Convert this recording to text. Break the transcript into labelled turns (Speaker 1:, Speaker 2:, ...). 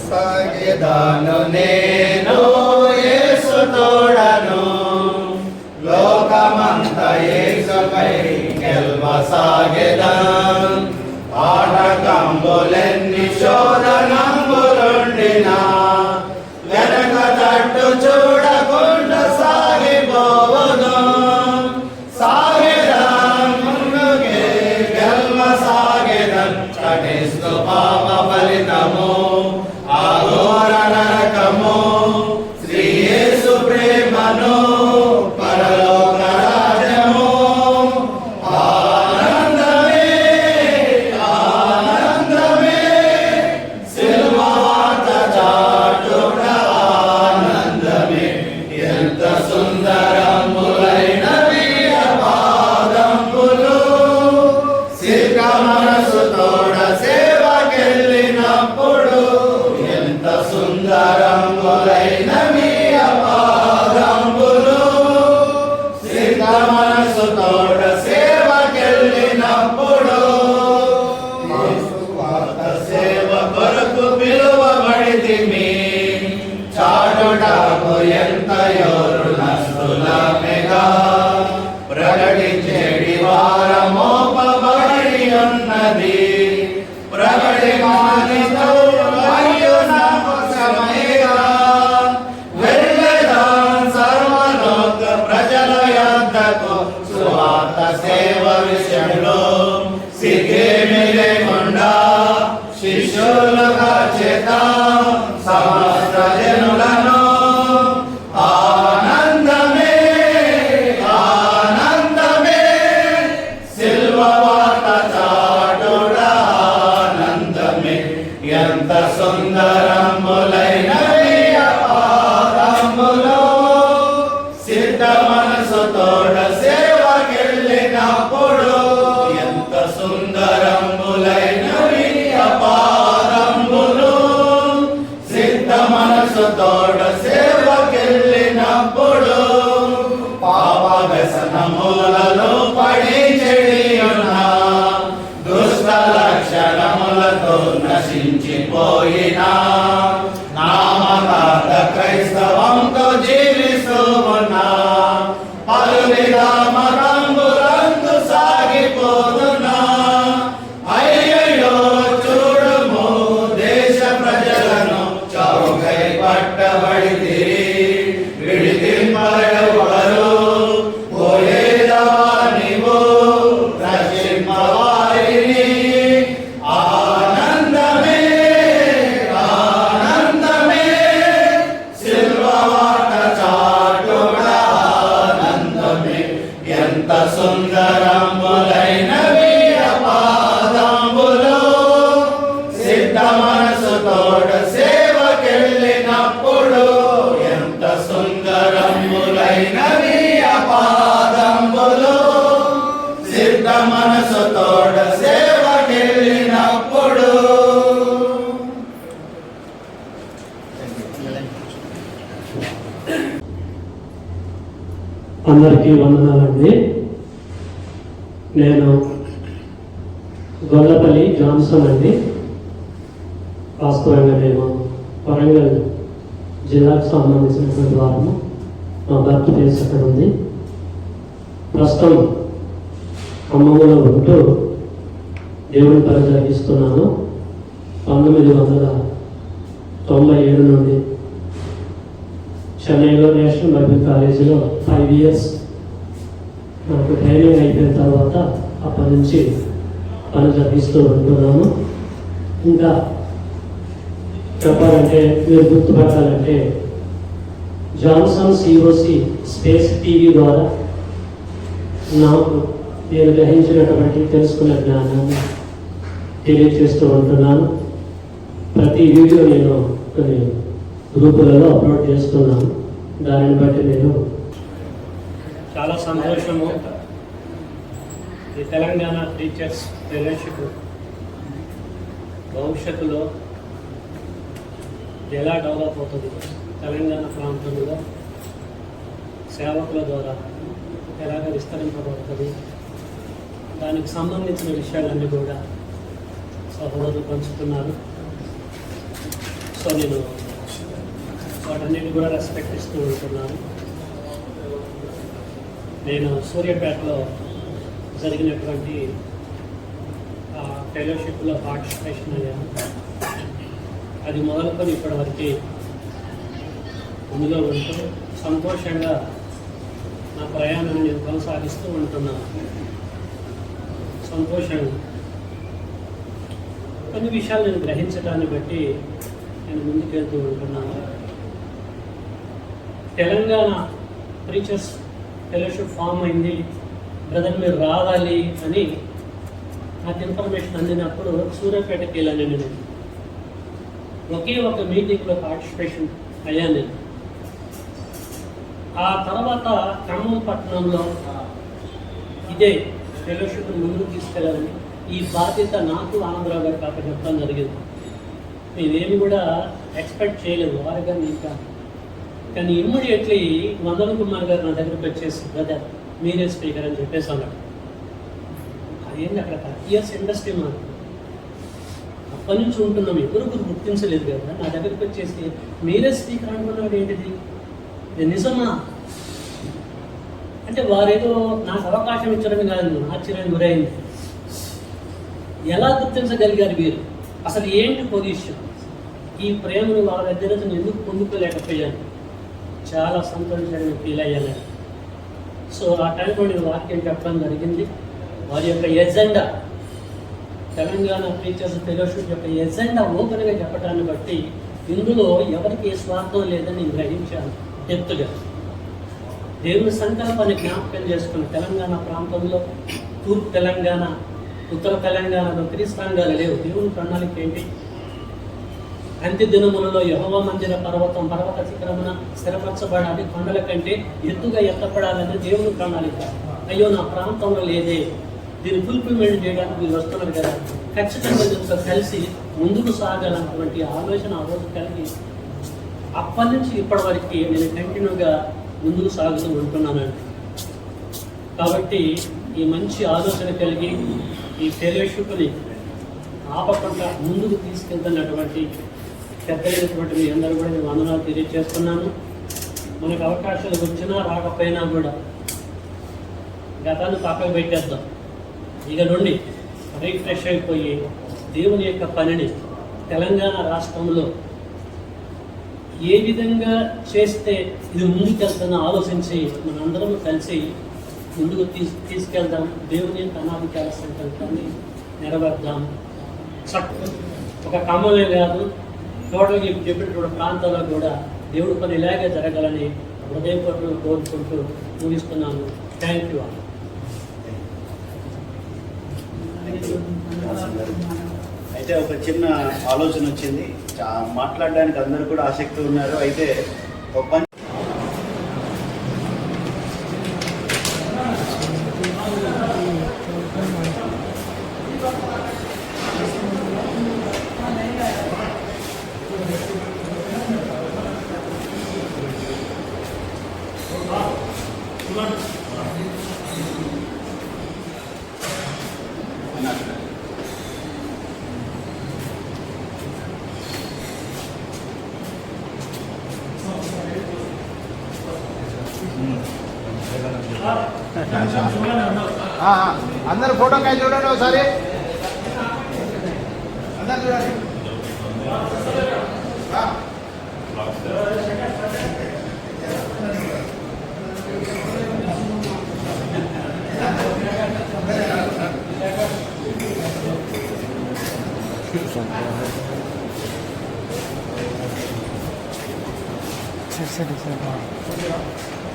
Speaker 1: సాగెదాను నేను యేసు తోడను లోకమంత యేసుకై గెల్వసాగెదన్ ఆటకంబులెన్ని శోధనంబులుండినా వెనక తట్టు చూడకుండా సాగిపోవును సాగెదన్ ముందుకే గెల్వసాగెదన్ కటిస్తూ పాప ఫలితము ఆఘోర నరకము శ్రీ యేసు ప్రేమను పరలోక రాజ్యము ఆనందమే ఆనందమే సిలువ వార్త చాటుట ఆనందమే ఎంత సుందరములైనవి పాదంబులు సిద్ధ మనసుతోడ సేవకెళ్ళినప్పుడు ఎంత సుందరములైనవి పాదంబులు సిద్ధ మనసుతోడ సేవకెళ్ళినప్పుడు స్వార్థ సేవ కొరకు పిలువబడితిమి చాటుటకు ఎంత యోరు నస్తులమెగా ప్రకటించేడి వారమోపబడి ఉన్నది ప్రకటి మానితో మరియు నాకు సమయగా వెళ్ళదాన్ సర్వలోక ప్రజల యొద్దకు సువార్త సేవ విషయంలో సిగ్గేమీ లేకుండా శిష్యులుగా చేద్దాం సమస్త జనులను ఆనందమే ఆనందమే సిల్వ వార్త చాటుట ఆనందమే ఎంత సుందరములైనవి పాదంబులు సిద్ధ మనసుతోడ సేవకెళ్ళినప్పుడు ఎంత సుందరములైనవి పాదంబులు సిద్ధ మనసుతోడ సేవకెళ్ళినప్పుడు పాప వ్యసనములలో పడి చెడియున్న దుష్ట లక్షణములతో నశించిపోయినా నామకార్థ క్రైస్తవంతో జీవిస్తూ ఉన్నా పలువిధ మతంబులందు సాగిపోతున్నా అయ్యయ్యో చూడుము దేశ ప్రజలను చౌకై పట్టబడితే విడిదింపరెవరు పోయేదవా నీవు రక్షింపవారిని ఆనందమే ఆనందమే సిల్వ వార్త చాటుట ఆనందమే ఎంత సుందరములైనవి పాదంబులు సిద్ధ మనసుతోడ సేవకెళ్ళినప్పుడు ఎంత సుందరములైనవి పాదంబులు సిద్ధ మనసుతోడ సేవకెళ్ళినప్పుడు
Speaker 2: అందరికీ వందనాలండి. నేను గొల్లపల్లి జాన్సన్ అండి. వాస్తవంగా నేను వరంగల్ జిల్లాకు సంబంధించినటువంటి వారము. మా బర్త్ ప్లేస్ అక్కడ ఉంది. ప్రస్తుతం ఖమ్మంలో ఉంటూ దేవుని పని జరిగిస్తున్నాను. 1997 నుండి చెన్నైలో నేషనల్ బైబిల్ కాలేజీలో 5 years నాకు ట్రైనింగ్ అయిపోయిన తర్వాత అప్పటి నుంచి పని జరిగిస్తూ ఉంటున్నాను. ఇంకా చెప్పాలంటే మీరు గుర్తుపెట్టాలంటే జాన్సన్ సిఓసి స్పేస్ టీవీ ద్వారా నాకు నేను గ్రహించినటువంటి తెలుసుకున్న జ్ఞానాన్ని తెలియజేస్తూ ఉంటున్నాను. ప్రతి వీడియో నేను కొన్ని గ్రూపులలో అప్లోడ్ చేస్తున్నాను. దానిని బట్టి నేను చాలా సంతోషము. ఈ తెలంగాణ టీచర్స్ ఫెలోషిప్ భవిష్యత్తులో ఎలా డెవలప్ అవుతుంది, తెలంగాణ ప్రాంతంలో సేవకుల ద్వారా ఎలాగ విస్తరింపబడుతుంది, దానికి సంబంధించిన విషయాలన్నీ కూడా సహోదరులు పంచుతున్నారు. సో నేను వాటన్నిటి కూడా రెస్పెక్ట్ ఇస్తూ ఉంటున్నాను. నేను సూర్యాపేటలో జరిగినటువంటి ఫెలోషిప్లో పార్టిసిపేషన్ అయ్యాను. అది మొదలుకొని ఇప్పటివరకు అందులో ఉంటూ సంతోషంగా నా ప్రయాణాన్ని నేను కొనసాగిస్తూ ఉంటున్నాను. సంతోషంగా కొన్ని విషయాలు నేను గ్రహించడాన్ని బట్టి నేను ముందుకెళ్తూ ఉంటున్నాను. తెలంగాణ ప్రీచర్స్ ఫెలోషిప్ ఫామ్ అయింది, బ్రదర్ మీరు రావాలి అని నాకు ఇన్ఫర్మేషన్ అందినప్పుడు సూర్యాపేటకి వెళ్ళాను. నేను ఒకే ఒక మీటింగ్లో పార్టిసిపేషన్ అయ్యాను నేను. ఆ తర్వాత ఖమ్మం పట్టణంలో ఇదే ఫెలోషిప్ ముందుకు తీసుకెళ్ళాలని ఈ బాధ్యత నాకు ఆనందరావు గారు కాక చెప్పడం జరిగింది. మేమేమి కూడా ఎక్స్పెక్ట్ చేయలేదు వారు కానీ ఇంకా. కానీ ఇమ్మీడియట్లీ వందన కుమార్ గారు నా దగ్గరకు వచ్చేసి బ్రదర్ మీరే స్పీకర్ అని చెప్పేసి అన్నాడు. అదేంటి అక్కడ 30 years ఇండస్ట్రీ మాకు అప్పటి నుంచి ఉంటున్నాం, ఎవరు గుర్తించలేదు కదా. నా దగ్గరకు వచ్చేసి మీరే స్పీకర్ అనుకున్నాడు ఏంటిది, ఇది నిజమా అంటే వారేదో నాకు అవకాశం ఇచ్చడమే కాదు, ఆశ్చర్యానికి గురైంది. ఎలా గుర్తించగలిగారు వీరు, అసలు ఏంటి పొజిషన్, ఈ ప్రేమను వాళ్ళ దగ్గర నేను ఎందుకు పొందుకోలేకపోయాను, చాలా సంతోషంగా ఫీల్ అయ్యాను. సో ఆ టైంలో నేను వాక్యం చెప్పడం జరిగింది. వారి యొక్క ఎజెండా తెలంగాణ టీచర్స్ ఫెలోషిప్ యొక్క ఎజెండా ఓపెన్గా చెప్పడాన్ని బట్టి ఇందులో ఎవరికి స్వార్థం లేదని నేను గ్రహించాను. డెప్త్గా దేవుని సంకల్పాన్ని జ్ఞాపకం చేసుకుని తెలంగాణ ప్రాంతంలో తూర్పు తెలంగాణ, ఉత్తర తెలంగాణలో త్రిస్తంగాలు లేవు. దేవుని ప్రణాళిక ఏంటి? అంత్య దినములలో యెహోవా మందిర పర్వత శిఖరమున స్థిరపరచబడాలి, కొండల కంటే ఎత్తుగా ఎత్తపడాలని దేవుని ప్రణాళిక. అయ్యో నా ప్రాంతంలో లేదే, దీన్ని ఫుల్ఫిల్మెంట్ చేయడానికి వీళ్ళు వస్తున్నారు కదా, ఖచ్చితంగా దీంతో కలిసి ముందుకు సాగాలన్నటువంటి ఆలోచన ఆ రోజు కలిగి అప్పటి నుంచి ఇప్పటి వరకు నేను కంటిన్యూగా ముందుకు సాగుతూ ఉంటున్నానండి. కాబట్టి ఈ మంచి ఆలోచన కలిగి ఈ ఫెలోషిప్ని ఆపకుండా ముందుకు తీసుకెళ్తున్నటువంటి పెద్దలైనటువంటి మీ అందరూ కూడా నేను వందనాలు తెలియజేస్తున్నాను. మనకు అవకాశాలు వచ్చినా రాకపోయినా కూడా గతాన్ని పక్కకు పెట్టేద్దాం. ఇక నుండి రీఫ్రెష్ అయిపోయి దేవుని యొక్క పనిని తెలంగాణ రాష్ట్రంలో ఏ విధంగా చేస్తే ఇది ముందుకెళ్తానో ఆలోచించి మనందరం కలిసి ముందుకు తీసుకెళ్దాం. దేవుని యొక్క అనాధికార సంకల్పాన్ని నెరవేర్దాం. ఒక ఖమ్మంలో కాదు, టోటల్గా చెప్పినటువంటి ప్రాంతాల్లో కూడా దేవుడి పని ఇలాగే జరగాలని హృదయపూర్వకంగా కోరుకుంటూ ముగిస్తున్నాను. Thank you.
Speaker 3: అయితే ఒక చిన్న ఆలోచన వచ్చింది. మాట్లాడడానికి అందరూ కూడా ఆసక్తి ఉన్నారు. అయితే ఒక పని
Speaker 4: అందరు ఫోటో కాయ చూడండి ఒకసారి, అందరు చూడండి. సరే